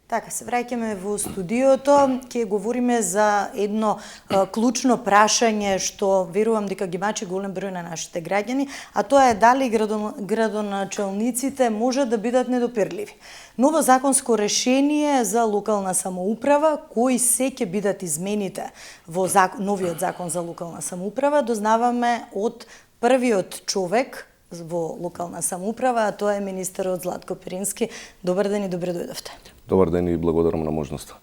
Така, се враќаме во студиото, ќе говориме за едно клучно прашање што верувам дека ги мачи голем број на нашите граѓани, а тоа е дали градоначалниците може да бидат недопирливи. Ново законско решение за локална самоуправа, кои се ќе бидат измените во новиот закон за локална самоуправа, дознаваме од првиот човек во локална самоуправа, а тоа е министерот Златко Перински. Добар ден и добре дојдовте. Добар ден и благодарам на можноста.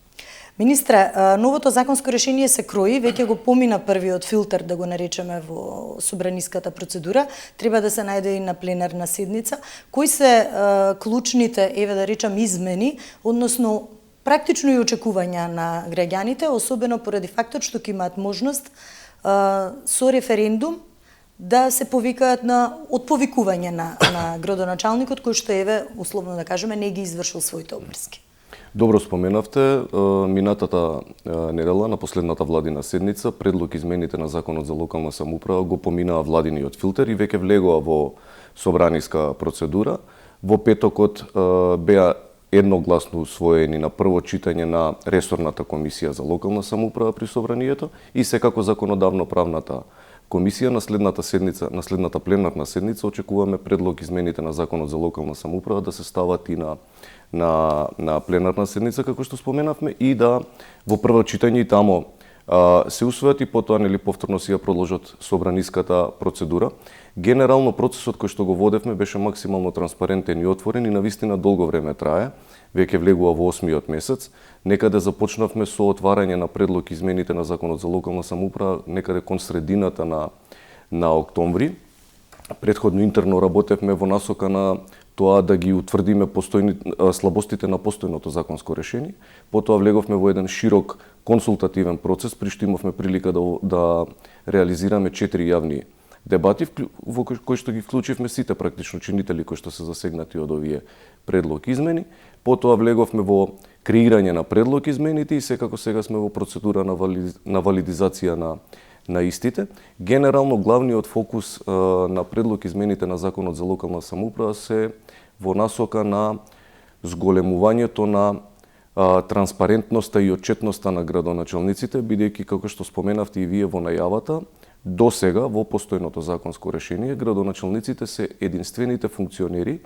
Министре, новото законско решение се крои, веќе го помина првиот филтер, да го наречеме, во собраниската процедура, треба да се најде и на пленарна седница. Кои се клучните, еве да речам, измени, односно практично и очекувања на граѓаните, особено поради фактот што ќе имаат можност со референдум да се повикаат на отповикување на градоначалникот кој што еве условно да кажеме не ги извршил своите обврски. Добро споменавте, минатата недела на последната владина седница предлог измените на законот за локална самоуправа го поминаа владиниот филтер и веќе влегува во собраниска процедура. Во петокот беа едногласно усвоени на прво читање на ресорната комисија за локална самоуправа при собранието и секако законодавно-правната комисија на следната пленарна седница очекуваме предлог измените на законот за локална самоуправа да се стават и на пленарна седница како што споменавме и да во прво читање и тамо се усвојат и потоа повторно си ја продолжат собраниската процедура. Генерално процесот кој што го водевме беше максимално транспарентен и отворен и навистина долго време трае. Веќе влегува во 8-миот месец. Некаде започнавме со отварање на предлог измените на законот за локална самоуправа некаде кон средината на октомври. Предходно интерно работевме во насока на тоа да ги утврдиме слабостите на постојното законско решение. Потоа влеговме во еден широк консултативен процес, при што имавме прилика да реализираме 4 јавни дебати, во кои што ги вклучивме сите практично чинители кои што се засегнати од овие предлог измени. Потоа влеговме во креирање на предлог измените и секако сега сме во процедура на валидизација на истите. Генерално главниот фокус на предлог измените на законот за локална самоуправа се во насока на зголемувањето на транспарентноста и отчетноста на градоначалниците, бидејќи како што споменавте и вие во најавата, до сега во постојното законско решение градоначалниците се единствените функционери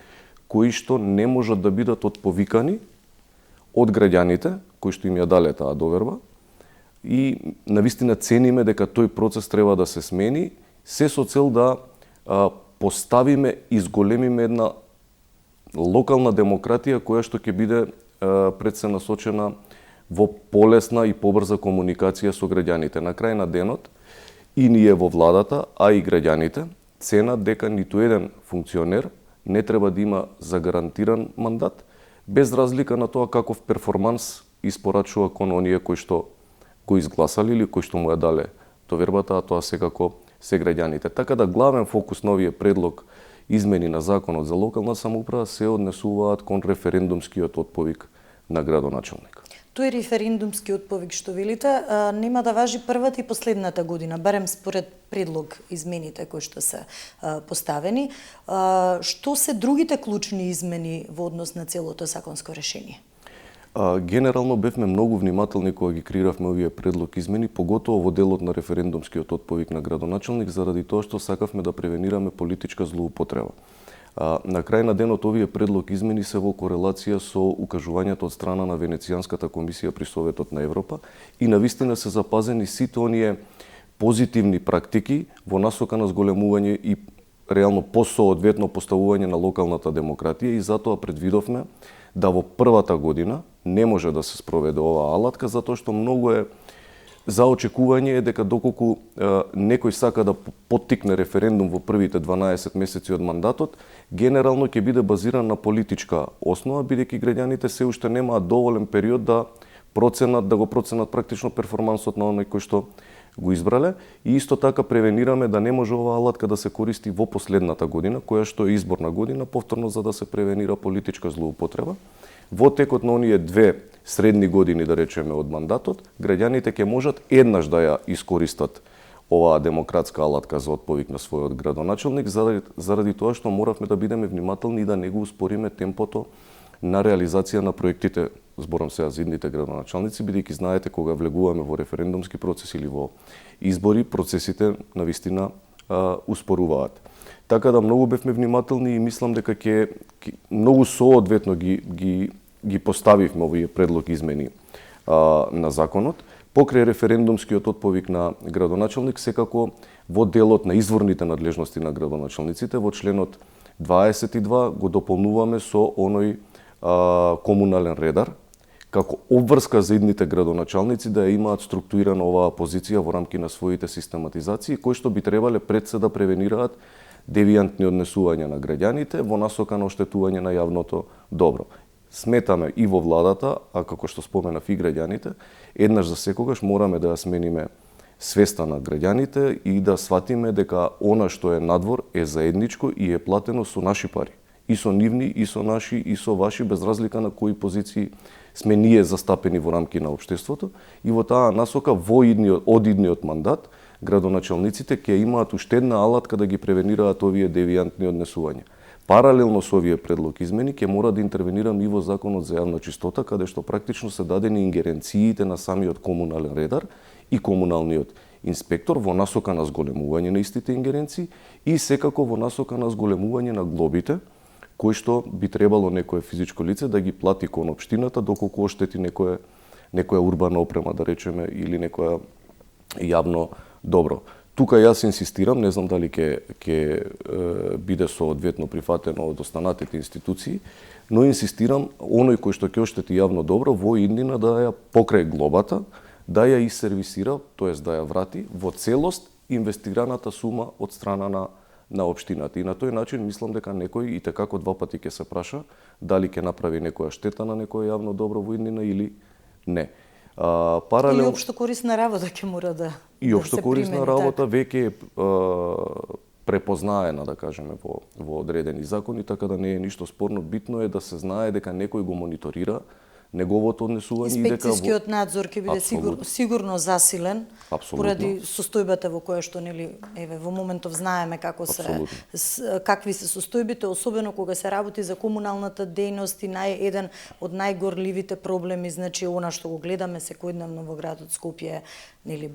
кои што не можат да бидат отповикани од граѓаните кои што им ја дале таа доверба и навистина цениме дека тој процес треба да се смени, се со цел да поставиме и зголемиме една локална демократија која што ќе биде пред се насочена во полесна и побрза комуникација со граѓаните. На крај на денот и ние во владата, а и граѓаните ценат дека ниту еден функционер не треба да има загарантиран мандат, без разлика на тоа каков перформанс испорачува кон оние кои што го изгласали или кои што му ја дале довербата, а тоа секако се граѓаните. Така да главен фокус на овие предлог измени на законот за локална самоуправа се однесуваат кон референдумскиот отповик на градоначалник. Тој референдумски отповик што велите нема да важи првата и последната година, барем според предлог измените кои што се поставени. Што се другите клучни измени во однос на целото законско решение? Генерално бевме многу внимателни кога ги креиравме овие предлог измени, поготово во делот на референдумскиот отповик на градоначалник, заради тоа што сакавме да превенираме политичка злоупотреба. На крај на денот овие предлог измени се во корелација со укажувањето од страна на Венецијанската комисија при Советот на Европа и навистина се запазени сите оние позитивни практики во насока на зголемување и реално посоодветно поставување на локалната демократија и затоа предвидовме да во првата година не може да се спроведе оваа алатка, затоа што многу е за очекување е дека доколку некој сака да поттикне референдум во првите 12 месеци од мандатот, генерално ќе биде базиран на политичка основа, бидејќи граѓаните се уште немаат доволен период да го проценат практично перформансот на оној кој што го избрале и исто така превенираме да не може оваа алатка да се користи во последната година, која што е изборна година, повторно за да се превенира политичка злоупотреба. Во текот на оние 2 средни години, да речеме, од мандатот, граѓаните ќе можат еднаш да ја искористат оваа демократска алатка за отповик на својот градоначалник, заради тоа што моравме да бидеме внимателни и да не го успориме темпото на реализација на проектите зборам сега за идните градоначалници, бидејќи знаете кога влегуваме во референдумски процес или во избори, процесите навистина успоруваат. Така да многу бевме внимателни и мислам дека ќе многу соодветно ги поставивме овие предлог измени на законот. Покрај референдумскиот отповик на градоначалник, секако во делот на изворните надлежности на градоначалниците, во членот 22 го дополнуваме со оној комунален редар, како обврска за идните градоначалници да ја имаат структурирана оваа позиција во рамки на своите систематизации, кои што би требале пред се да превенираат девијантни однесувања на граѓаните во насока на оштетување на јавното добро. Сметаме и во владата, а како што споменав и граѓаните, еднаш за секогаш мораме да ја смениме свеста на граѓаните и да сватиме дека она што е надвор е заедничко и е платено со наши пари. И со нивни, и со наши, и со ваши, без разлика на кои позиции сме ние застапени во рамки на општеството. И во таа насока, од идниот мандат, градоначалниците ќе имаат уште една алатка да ги превенираат овие девијантни однесувања. Паралелно со овие предлог измени ќе мора да интервенирам и во Законот за јавна чистота, каде што практично се дадени ингеренциите на самиот комунален редар и комуналниот инспектор во насока на зголемување на истите ингеренции и секако во насока на зголемување на глобите, кои што би требало некое физичко лице да ги плати кон општината доколку оштети некоја урбана опрема, да речеме, или некоја јавно добро. Тука јас инсистирам, не знам дали ќе биде соодветно прифатено од останатите институции, но инсистирам оној кој што ќе оштети јавно добро во иднина да ја покрај глобата, да ја исервисира, тоест да ја врати во целост инвестираната сума од страна на општината. И на тој начин мислам дека некој и tekako два пати ќе се праша дали ќе направи некоја штета на некоја јавно добро во иднина или не. Или општо корисна работа ќе мора да и општо корисна работа веќе препознаена, да кажеме, во одредени закони, така да не е ништо спорно. Битно е да се знае дека некој го мониторира неговото однесување и дека инспекцијскиот надзор ќе биде сигурно засилен поради состојбата во која што во моментов знаеме какви се состојбите, особено кога се работи за комуналната дејност и еден од најгорливите проблеми, значи она што го гледаме секојдневно во градот Скопје,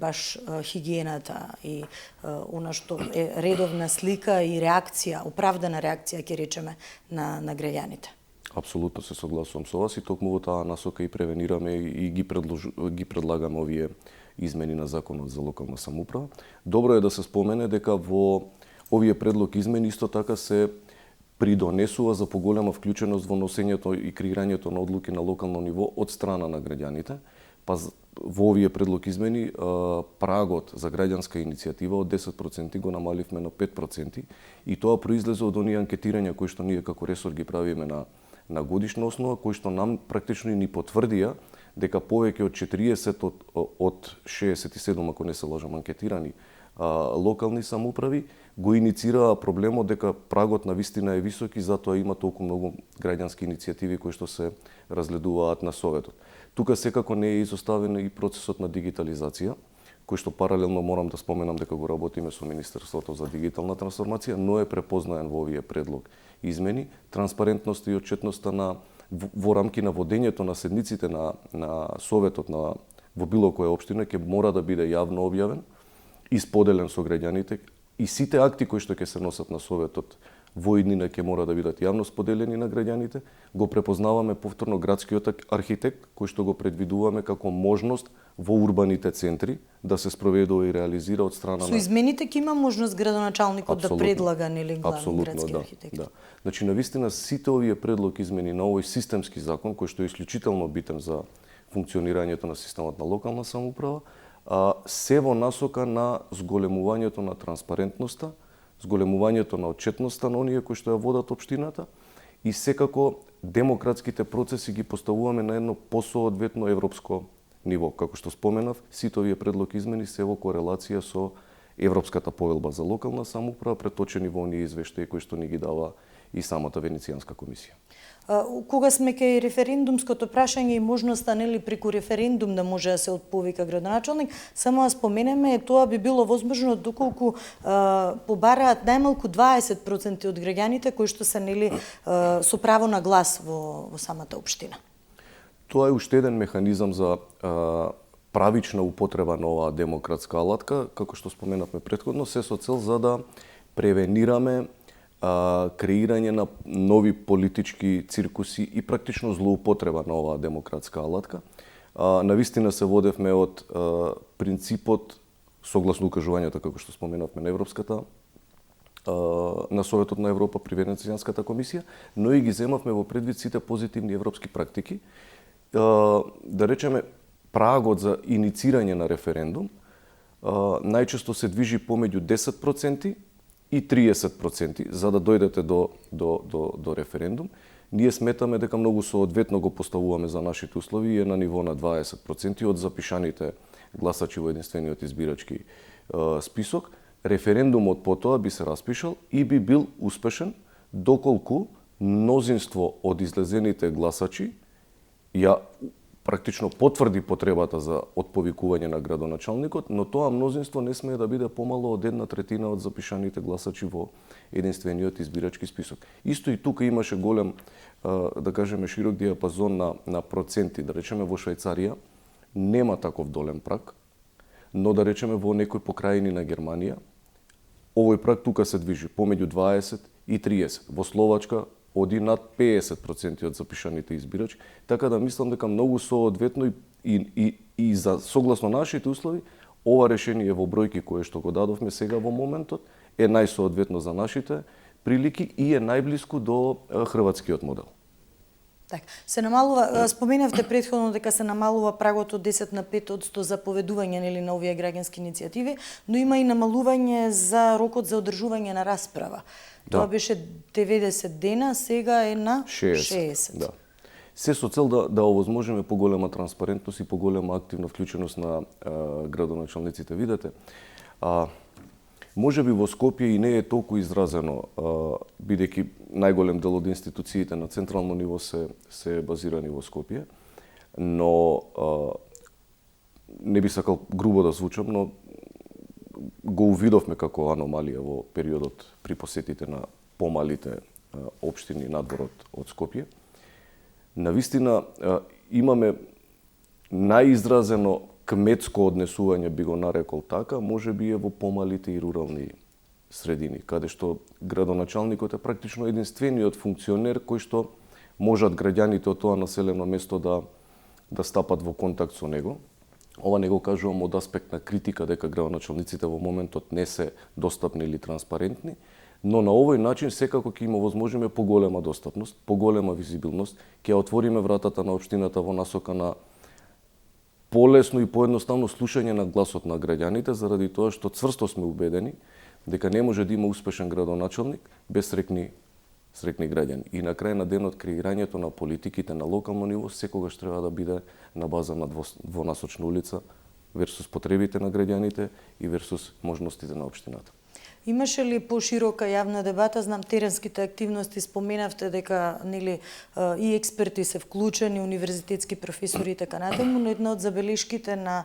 баш хигиената и она што е редовна слика и реакција, оправдана реакција ќе речеме на граѓаните. Апсолутно се согласувам со вас и токму во таа насока и превенираме и ги предлагаме овие измени на Законот за локална самоуправа. Добро е да се спомене дека во овие предлог измени исто така се придонесува за поголема вклученост во носењето и креирањето на одлуки на локално ниво од страна на граѓаните. Па во овие предлог измени прагот за граѓанска иницијатива од 10% го намаливме на 5% и тоа произлезе од оние анкетирања кои што ние како ресор ги правиме на годишна основа, кои што нам практично ни потврдија дека повеќе од 40 од 67, ако не се лажам, анкетирани локални самоуправи го иницираа проблемот дека прагот на вистина е висок и затоа има толку многу граѓански иницијативи кои што се разгледуваат на Советот. Тука секако не е изоставен и процесот на дигитализација, кој што паралелно морам да споменам дека го работиме со Министерството за дигитална трансформација, но е препознаен во овие предлог измени, транспарентноста и отчетноста во рамки на водењето на седниците на Советот во било која општина ќе мора да биде јавно објавен и споделен со граѓаните и сите акти кои што ќе се носат на Советот во иднина ќе мора да бидат јавно споделени на граѓаните. Го препознаваме повторно градскиот архитект кој што го предвидуваме како можност во урбаните центри да се спроведува и реализира од страна Со измените ќе има можност градоначалникот да предлага главен градски архитект. Да. Значи навистина сите овие предлог измени на овој системски закон кој што е исклучително битен за функционирањето на системот на локална самоуправа, се во насока на зголемувањето на транспарентноста, зголемувањето на отчетноста на оние кои што ја водат општината и секако демократските процеси ги поставуваме на едно посоодветно европско ниво. Како што споменав, сите овие предлог измени се во корелација со Европската повелба за локална самоуправа, преточени во оние извештаи кои што ни ги дава и самата Венецијанска комисија. Кога сме кај референдумското прашање и можноста преку референдум да може да се отповика градоначалник, само да споменеме, тоа би било возможно доколку побараат најмалку 20% од граѓаните кои што се со право на глас во самата општина. Тоа е уште еден механизам за правична употреба на оваа демократска алатка, како што споменавме претходно, се со цел за да превенираме креирање на нови политички циркуси и практично злоупотреба на оваа демократска алатка. Навистина се водевме од принципот, согласно укажувањата, како што споменавме, на на Советот на Европа при Венецијанската комисија, но и ги земавме во предвид сите позитивни европски практики. Да речеме, прагот за иницирање на референдум најчесто се движи помеѓу 10% и 30% за да дојдете до референдум. Ние сметаме дека многу соодветно го поставуваме за нашите услови и е на ниво на 20% од запишаните гласачи во единствениот избирачки список. Референдумот потоа би се распишал и би бил успешен доколку мнозинство од излезените гласачи ја практично потврди потребата за отповикување на градоначалникот, но тоа мнозинство не смее да биде помало од 1/3 од запишаните гласачи во единствениот избирачки список. Исто и тука имаше голем, да кажеме, широк диапазон на проценти. Да речеме, во Швајцарија нема таков долем праг, но да речеме во некои покрајини на Германија, овој праг тука се движи помеѓу 20 и 30. Во Словачка оди над 50% од запишаните избирачи, така да мислам дека многу соодветно и за согласно нашите услови, ова решение во бројки кое што го дадовме сега во моментот е најсоодветно за нашите прилики и е најблиску до хрватскиот модел. Так, се намалува, споменавте претходно дека се намалува прагот од 10 на 5% за поведување нели на овие граѓански иницијативи, но има и намалување за рокот за одржување на расправа. Да. Тоа беше 90 дена, сега е на 60. Да. Се со цел да овозможиме поголема транспарентност и поголема активна вклученост на градоначалниците. Видете, може би во Скопје и не е толку изразено, бидејќи најголем дел од институциите на централно ниво се базирани во Скопје, но не би сакал грубо да звучам, но го увидовме како аномалија во периодот при посетите на помалите општини надвор од Скопје. Навистина имаме најизразено кметско однесување, би го нарекол така, може би е во помалите и рурални средини, каде што градоначалникот е практично единствениот функционер кој што можат граѓаните од тоа населено место да стапат во контакт со него. Ова не го кажувам од аспект на критика дека градоначалниците во моментот не се достапни или транспарентни, но на овој начин секако ќе им овозможиме поголема достапност, поголема визибилност, ќе отвориме вратата на општината во насока на полесно и поедноставно слушање на гласот на граѓаните, заради тоа што цврсто сме убедени дека не може да има успешен градоначалник без среќни граѓани. И на крај на денот креирањето на политиките на локално ниво секогаш треба да биде на база на двонасочна улица версус потребите на граѓаните и версус можностите на општината. Имаше ли поширока јавна дебата? Знам теренските активности, споменавте дека нели и експерти се вклучени, универзитетски професори и така натаму, но една од забелешките на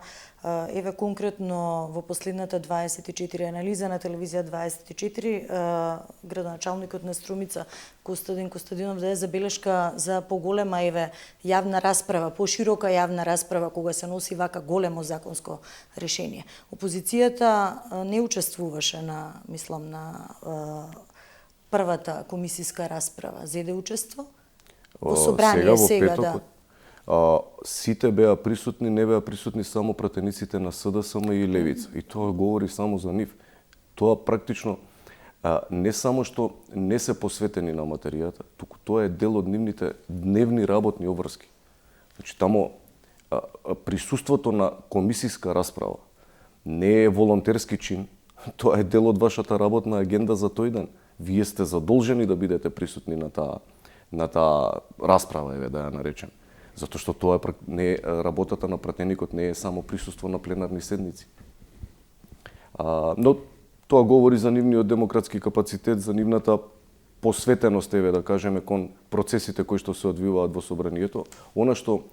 еве конкретно во последната 24 анализа на телевизија 24 градоначалникот на Струмица Костадин Костадинов даде забелешка за поголема еве јавна расправа, поширока јавна расправа кога се носи вака големо законско решение. Опозицијата не учествуваше на првата комисиска расправа. Зеде учество во собрание сега да. Сите беа присутни, не беа присутни само пратениците на СДСМ и Левица. И тоа говори само за нив. Тоа практично не само што не се посветени на материјата, туку тоа е дел од нивните дневни работни обврски. Значи, тамо присуството на комисиска расправа не е волонтерски чин, тоа е дел од вашата работна агенда за тој ден. Вие сте задолжени да бидете присутни на таа расправа, еве да ја наречем. Затоа што тоа не работата на пратеникот не е само присуство на пленарни седници. Но тоа говори за нивниот демократски капацитет, за нивната посветеност, еве да кажеме, кон процесите кои што се одвиваат во собранието. Она што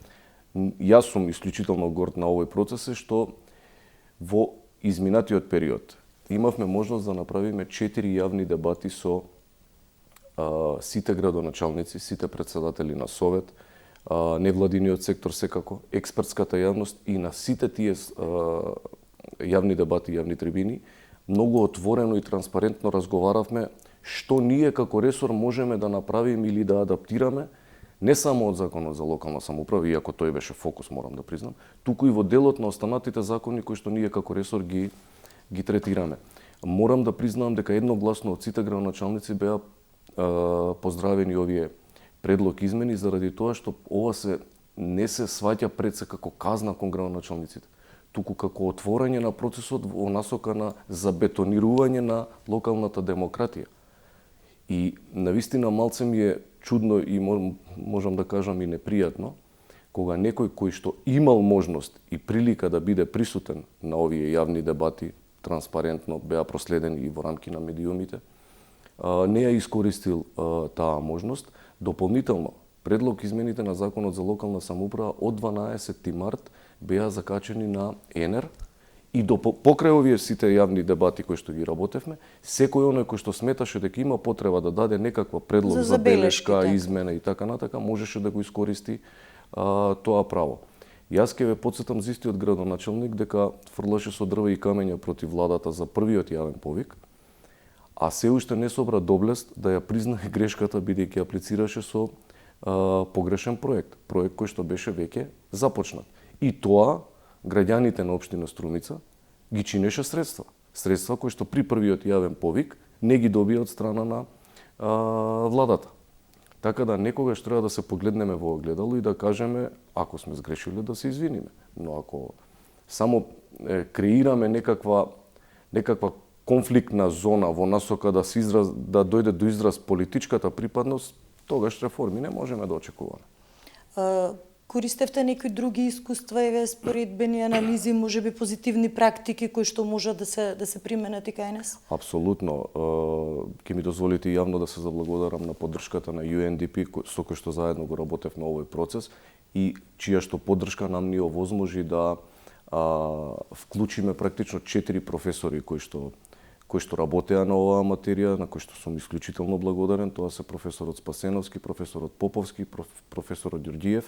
јас сум исклучително горд на овој процес е што во изминатиот период имавме можност да направиме 4 јавни дебати со сите градоначалници, сите председатели на совет, невладиниот сектор секако, експертската јавност и на сите тие јавни дебати, јавни трибини, многу отворено и транспарентно разговаравме што ние како ресор можеме да направиме или да адаптираме, не само од Законот за локална самоуправа, иако тој беше фокус, морам да признам, туку и во делот на останатите закони кои што ние како ресор ги третираме. Морам да признам дека едногласно од сите градоначалници беа поздравени овие предлог измени заради тоа што ова не се сваќа пред се како казна кон градоначалниците, туку како отворање на процесот во насока на забетонирување на локалната демократија. И навистина малце ми е чудно и можам да кажам и непријатно, кога некој кој што имал можност и прилика да биде присутен на овие јавни дебати, транспарентно беа проследени и во рамки на медиумите, не ја искористил таа можност. Дополнително, предлог измените на Законот за локална самоуправа од 12 март беа закачени на ЕНЕР и покрај овие сите јавни дебати кои што ги работевме, секој оној кој што сметаше дека има потреба да даде некаква предлог за белешка, измена и така натака, можеше да го искористи тоа право. Јас ќе ве потсетам за истиот градоначалник дека фрлаше со дрва и камења против владата за првиот јавен повик, а се уште не собра доблест да ја признае грешката бидејќи аплицираше со погрешен проект кој што беше веќе започнат. И тоа граѓаните на општина Струмица ги чинеше средства кои што при првиот јавен повик не ги добија од страна на владата. Така да некогаш треба да се погледнеме во огледало и да кажеме ако сме сгрешиле да се извиниме. Но ако само креираме некаква конфликтна зона во насока да дојде до израз политичката припадност, тогаш реформи не можеме да очекуваме. Користевте некои други искуства, споредбени анализи, можеби позитивни практики кои што можат да се применат и кај нас? Апсолутно. Ќе ми дозволите јавно да се заблагодарам на поддршката на UNDP со кој што заедно го работев на овој процес и чија што поддршка нам ни овозможи да вклучиме практично 4 професори кои што работеа на оваа материја, на кои што сум исклучително благодарен. Тоа се професорот Спасеновски, професорот Поповски, професорот Ѓорѓиев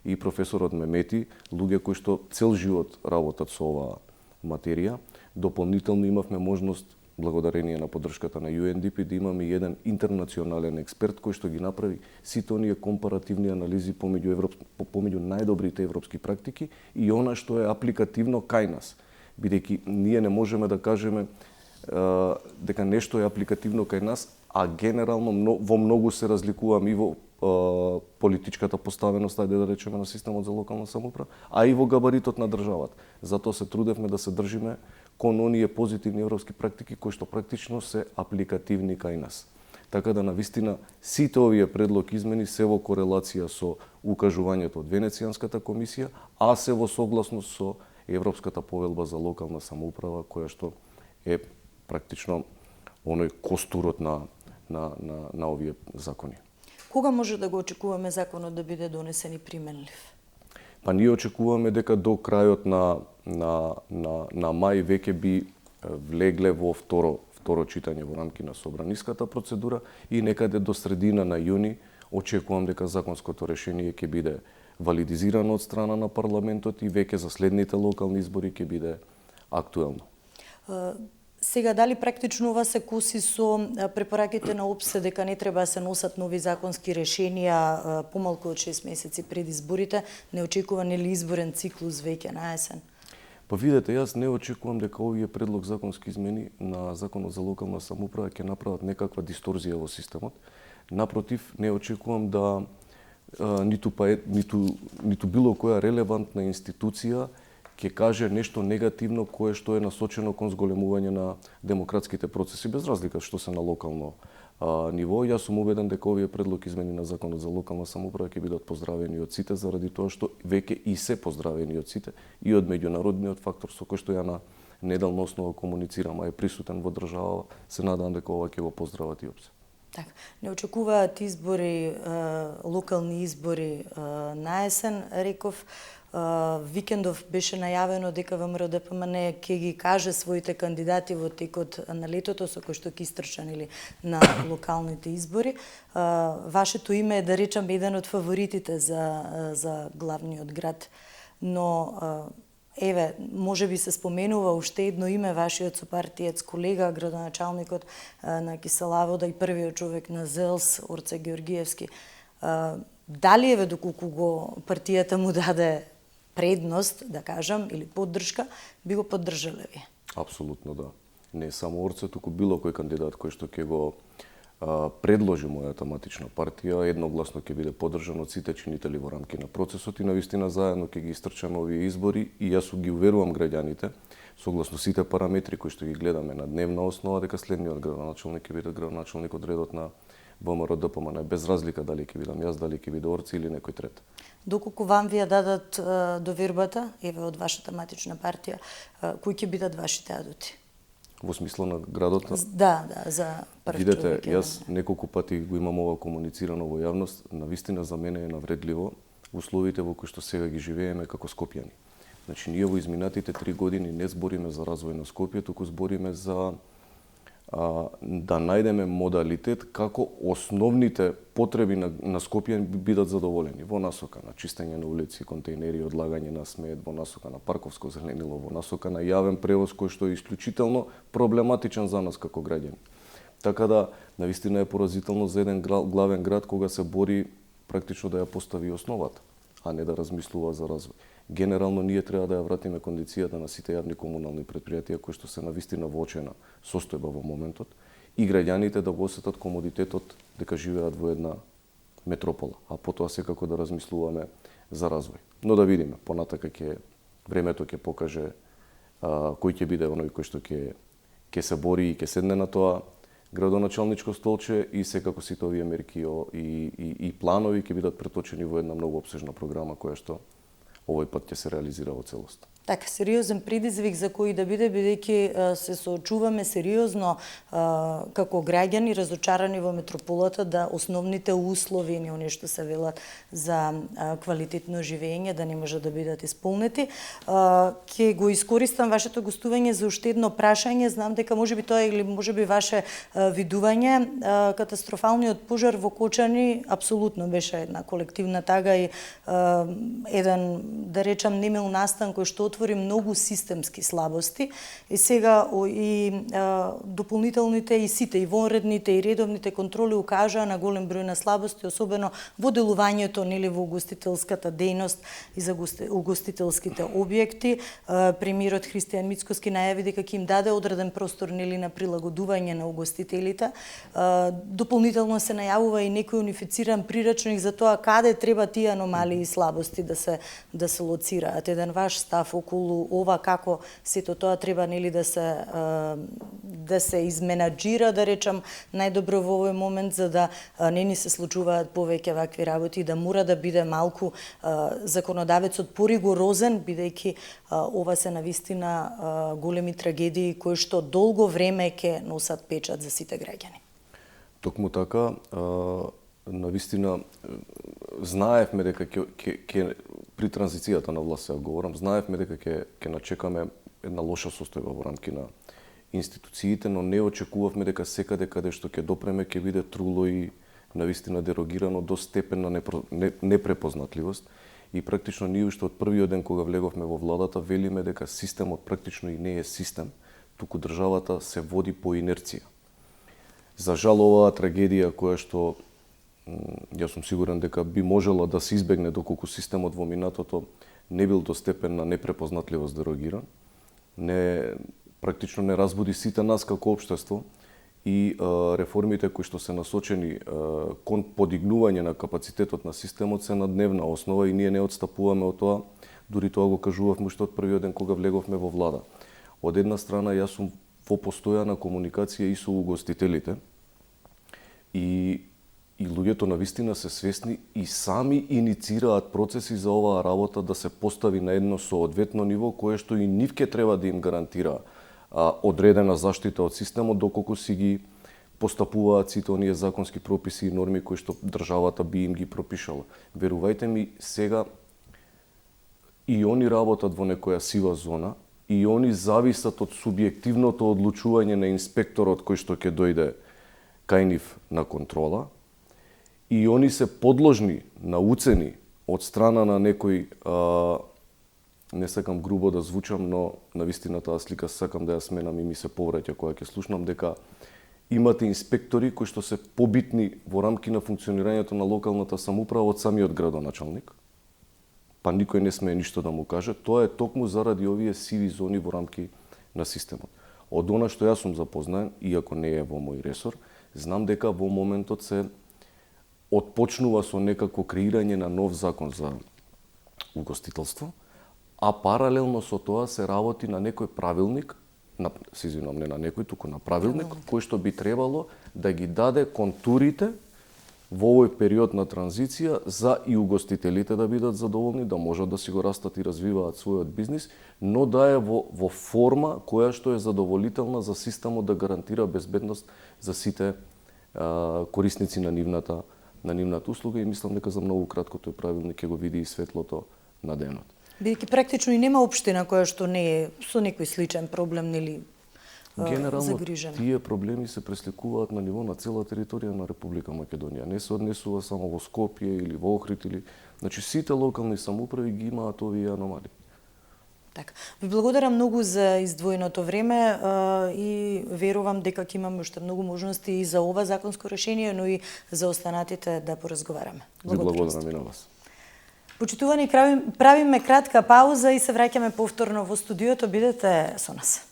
и професорот Мемети, луѓе кои што цел живот работат со оваа материја. Дополнително имавме можност, благодарение на поддршката на UNDP, да имаме еден интернационален експерт кој што ги направи сите оние компаративни анализи помеѓу најдобрите европски практики и она што е апликативно кај нас. Бидејќи ние не можеме да кажеме дека нешто е апликативно кај нас, а генерално во многу се разликуваме и во политичката поставеност, ајде да речеме, на системот за локална самоуправа, а и во габаритот на државата. Затоа се трудевме да се држиме кон оние позитивни европски практики кои што практично се апликативни кај нас. Така да навистина сите овие предлог измени се во корелација со укажувањето од Венецијанската комисија, а се во согласност со Европската повелба за локална самоуправа, која што е практично оној костурот на овие закони. Кога може да го очекуваме законот да биде донесен и применлив? Па ние очекуваме дека до крајот на мај веќе би влегле во второ читање во рамки на собраниската процедура и некаде до средина на јуни очекувам дека законското решение ќе биде валидизирано од страна на парламентот и веќе за следните локални избори ќе биде актуелно. Сега, дали практично ова се коси со препораките на ОПСЕ дека не треба да се носат нови законски решенија помалку од 6 месеци пред изборите, не очекува нели изборен циклус веќе на есен? Па видете, јас не очекувам дека овие предлог законски измени на Законот за локална самоуправа ќе направат некаква дисторзија во системот. Напротив, не очекувам да ниту било која релевантна институција ќе каже нешто негативно кое што е насочено кон зголемување на демократските процеси, без разлика што се на локално ниво. Јас сум убеден дека овие предлог измени на Законот за локална самоуправа ќе бидат поздравени од сите, заради тоа што веќе и се поздравени од сите, и од меѓународниот фактор со кој што ја на неделна основа комуницирам, а е присутен во држава, се надам дека ова ќе го поздрават и ОПСЕ. Така, не очекуваат избори, локални избори на есен, реков. викендов беше најавено дека ВМРО-ДПМН ќе ги каже своите кандидати во текот на летото со кој што ќе истрчан или на локалните избори. Вашето име е, да речам, еден од фаворитите за главниот град, но еве, може би се споменува уште едно име, вашиот сопартиец колега, градоначалникот на Киселавода и првиот човек на ЗЕЛС, Орце Георгиевски. Дали еве, доколку го партијата му даде предност, да кажам, или поддршка, би го поддржале ви? Апсолутно да. Не само Орце, туку било кој кандидат кој што ќе го предложи мојата матична партија, едногласно ќе биде поддржан од сите чинители во рамки на процесот и навистина заедно ќе ги истрчаме овие избори и јас ги уверувам граѓаните, согласно сите параметри кои што ги гледаме на дневна основа, дека следниот градоначалник ќе биде градоначалник од редот на ВМРО-ДПМН, без разлика дали ќе бидам јас, дали ќе биде Орце или некој трет. Доколку вам ви ја дадат довербата, еве од вашата матична партија, кои ќе бидат вашите адути? Во смисла на градот? Да, за прв човек. Видете, јас неколку пати го имам ова комуницирано во јавност, навистина за мене е навредливо условите во кои што сега ги живееме како скопјани. Значи, ние во изминатите 3 години не збориме за развој на Скопје, туку збориме за да најдеме модалитет како основните потреби на Скопје бидат задоволени во насока на чистење на улици, контејнери, одлагање на смет, во насока на парковско зеленило, во насока на јавен превоз кој што е исклучително проблематичен за нас како граѓани. Така да, навистина е поразително за еден главен град кога се бори практично да ја постави основата, а не да размислува за развој. Генерално ние треба да ја вратиме кондицијата на сите јавни комунални претпријатија кои што се навистина во очена состојба во моментот и граѓаните да го осетат комодитетот дека живеат во една метропола, а потоа секако да размислуваме за развој. Но да видиме, понатака времето ќе покаже кој ќе биде оној кој што ќе се бори и ќе седне на тоа градоначалничко столче и секако сите овие мерки и планови ќе бидат преточени во една многу опсежна програма која што овој пат ќе се реализира во целост. Така, сериозен предизвик за кој да биде, бидејќи се соочуваме сериозно како граѓани разочарани во метрополата да основните услови не нешто се велат за квалитетно живење да не може да бидат исполнети. Ќе го искористам вашето гостување за уште едно прашање. Знам дека можеби тоа или можеби ваше видување, катастрофалниот пожар во Кочани апсолутно беше една колективна тага и еден, да речам, немил настан кој што отвори многу системски слабости и сега и дополнителните и сите и вонредните и редовните контроли укажаа на голем број на слабости, особено во делувањето нели во угостителската дејност и за угостителските објекти. Премиерот Христијан Мицкоски најави дека ќе им даде одреден простор нели на прилагодување на угостителите. Дополнително се најавува и некој унифициран прирачник за тоа каде треба тие аномалии и слабости да се лоцираат. Еден ваш став околу ова, како сето тоа треба нели да се изменаџира, да речам, најдобро во овој момент, за да не ни се случуваат повеќе вакви работи и да мора да биде малку законодавецот поригорозен, бидејќи ова се навистина големи трагедии кои што долго време ќе носат печат за сите граѓани. Токму така, навистина знаевме дека ќе при транзицијата на власт, сега говорам, знаевме дека ќе начекаме една лоша состојба во рамки на институциите, но не очекувавме дека секаде каде што ќе допреме ќе биде труло и навистина дерогирано до степен на непрепознатливост. И практично ние уште од првиот ден кога влеговме во владата велиме дека системот практично и не е систем, туку државата се води по инерција. За жал, оваа трагедија која што јас сум сигурен дека би можела да се избегне доколку системот во минатото не бил до степен на непрепознатливост дерогиран, практично не разбуди сите нас како општество и реформите кои што се насочени кон подигнување на капацитетот на системот се на дневна основа и ние не отстапуваме од тоа, дури тоа го кажувавме уште од првиот ден кога влеговме во влада. Од една страна јас сум во постојана комуникација и со угостителите и луѓето навистина се свесни и сами иницираат процеси за оваа работа да се постави на едно соодветно ниво кое што и нив ке треба да им гарантира одредена заштита од системот доколку си ги постапуваат сите оние законски прописи и норми кои што државата би им ги пропишала. Верувајте ми, сега и они работат во некоја сива зона, и они зависат од субјективното одлучување на инспекторот кој што ќе дојде кај нив на контрола, и они се подложни на уцени од страна на некој, не сакам грубо да звучам, но навистина таа слика сакам да ја сменам и ми се повраќа кога ќе слушнам дека имате инспектори кои што се побитни во рамки на функционирањето на локалната самоуправа од самиот градоначалник, па никој не смее ништо да му каже. Тоа е токму заради овие сиви зони во рамки на системот. Од она што јас сум запознаен, иако не е во мој ресор, знам дека во моментот се отпочнува со некакво креирање на нов закон за угостителство, а паралелно со тоа се работи на некој правилник, се извинувам, не на некој, туку на правилник, кој што би требало да ги даде контурите во овој период на транзиција за и угостителите да бидат задоволни, да можат да си го растат и развиваат својот бизнис, но да е во форма која што е задоволителна за системот да гарантира безбедност за сите корисници на нивната услуга, и мислам дека за многу кратко тој правилник ќе го види и светлото на денот. Бидејќи практично и нема општина која што не е со некој сличен проблем, нели, генерално, загрижена. тие проблеми се пресликуваат на ниво на цела територија на Република Македонија. Не се однесува само во Скопје или во Охрид, значи сите локални самоуправи ги имаат овие аномалии. Така. Ви благодарам многу за издвоеното време и верувам дека ќе имаме уште многу можности и за ова законско решение, но и за останатите да поразговараме. Ви благодарам и на вас. Почитувани, правиме кратка пауза и се враќаме повторно во студиото. Бидете со нас.